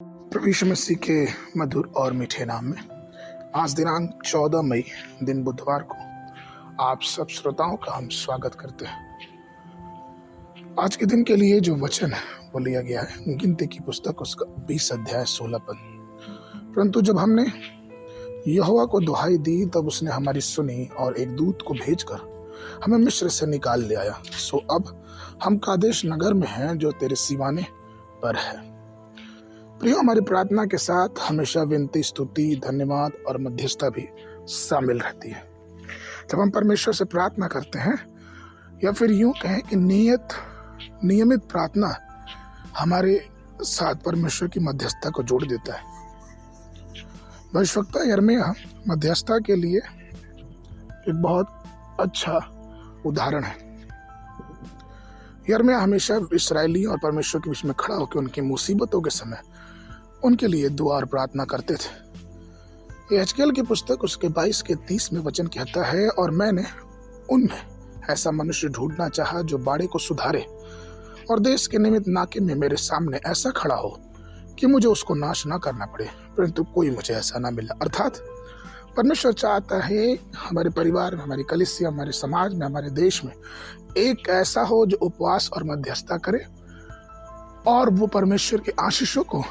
प्रभु यीशु मसीह के मधुर और मीठे नाम में आज दिनांक 14 मई दिन बुधवार को आप सब श्रोताओं का हम स्वागत करते हैं। आज के दिन के लिए जो वचन वो लिया गया है गिनती की पुस्तक उसका 20 अध्याय 16 पद। परंतु जब हमने यहोवा को दुहाई दी तब उसने हमारी सुनी और एक दूत को भेजकर हमें मिस्र से निकाल ले आया। सो अब हम कादेश नगर में हैं जो तेरे सीवाने पर है। प्रियो, हमारी प्रार्थना के साथ हमेशा विनती, स्तुति, धन्यवाद और मध्यस्थता भी शामिल रहती है। जब हम परमेश्वर से प्रार्थना करते हैं या फिर यूं कहें कि नियमित प्रार्थना हमारे साथ परमेश्वर की मध्यस्थता को जोड़ देता है। भविष्यवक्ता यिर्मयाह मध्यस्थता के लिए एक बहुत अच्छा उदाहरण है। यिर्मयाह हमेशा इस्राएलियों और परमेश्वर के बीच में खड़ा होकर उनकी मुसीबतों के समय उनके लिए दुआ और प्रार्थना करते थे। यहेजकेल की पुस्तक उसके 22 के 30 में वचन कहता है, और मैंने उनमें ऐसा मनुष्य ढूंढना चाहा जो बाड़े को सुधारे और देश के निमित्त नाके में मेरे सामने ऐसा खड़ा हो कि मुझे उसको नाश ना करना पड़े, परंतु कोई मुझे ऐसा ना मिला। अर्थात परमेश्वर चाहता है हमारे परिवार में, हमारी कलीसिया, हमारे समाज में, हमारे देश में एक ऐसा हो जो उपवास और मध्यस्थता करे और वो परमेश्वर के आशीषों को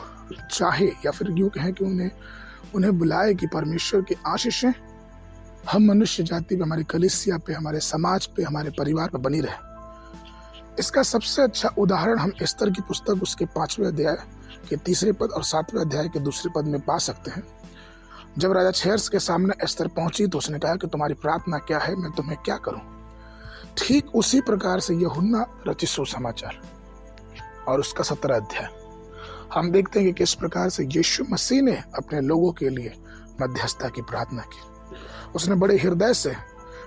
चाहे, या फिर यूं कहें कि उन्हें बुलाए कि परमेश्वर की आशीषें हम मनुष्य जाति पे, हमारी कलीसिया पे, हमारे समाज पे, हमारे परिवार पे बनी रहे। इसका सबसे अच्छा उदाहरण हम एस्तर की पुस्तक उसके 5वें अध्याय के 3 पद और 7वें अध्याय के 2 पद में पा सकते हैं। जब राजा अहसुएरुस के सामने एस्तर पहुंची तो उसने कहा कि तुम्हारी प्रार्थना क्या है, मैं तुम्हें क्या करूं। ठीक उसी प्रकार से यूहन्ना रचित सुसमाचार और उसका 17 अध्याय हम देखते हैं कि किस प्रकार से यीशु मसीह ने अपने लोगों के लिए मध्यस्थता की प्रार्थना की। उसने बड़े हृदय से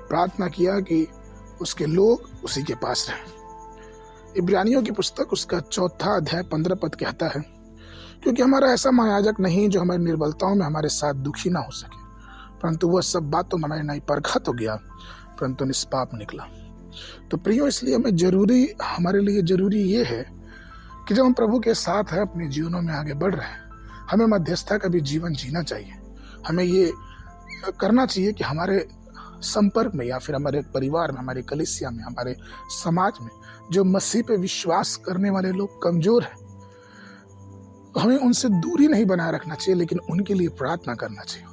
प्रार्थना किया कि उसके लोग उसी के पास रहें। इब्रानियों की पुस्तक उसका 4 अध्याय 15 पद कहता है, क्योंकि हमारा ऐसा महायाजक नहीं जो हमारी निर्बलताओं में हमारे साथ दुखी ना हो सके, परंतु वह सब बातों में हमारे नहीं परखा तो गया, परंतु निष्पाप निकला। तो प्रियो, इसलिए हमारे लिए जरूरी ये है कि जब हम प्रभु के साथ हैं, अपने जीवनों में आगे बढ़ रहे हैं, हमें मध्यस्थता का भी जीवन जीना चाहिए। हमें ये करना चाहिए कि हमारे संपर्क में या फिर हमारे परिवार में, हमारे कलीसिया में, हमारे समाज में जो मसीह पे विश्वास करने वाले लोग कमजोर हैं, हमें उनसे दूरी नहीं बनाए रखना चाहिए, लेकिन उनके लिए प्रार्थना करना चाहिए।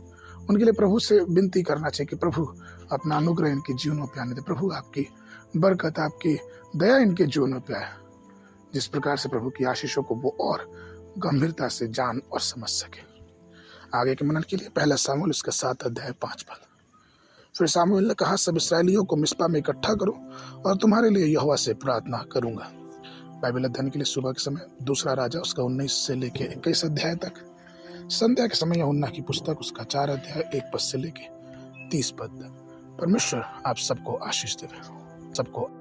उनके लिए प्रभु से विनती करना चाहिए कि प्रभु अपना अनुग्रह इनके जीवनों पे आने दे, प्रभु आपकी बरकत, आपकी दया इनके जीवनों पे आए, जिस प्रकार से प्रभु की आशीषों को वो और गंभीरता से जान और समझ सके। आगे के मनन के लिए 1 सामुएल उसका 7 अध्याय 5 पद। फिर सामुएल ने कहा, सब इस्राएलियों को मिस्पा में इकट्ठा करो और तुम्हारे लिए यहोवा से प्रार्थना करूंगा। बाइबल अध्ययन के लिए सुबह के समय 2 राजा उसका 19 से लेके 21 अध्याय तक, संध्या के समय यूहन्ना की पुस्तक उसका 4 अध्याय 1 पद से लेके 30 पद। परमेश्वर आप सबको आशीष देवे। सबको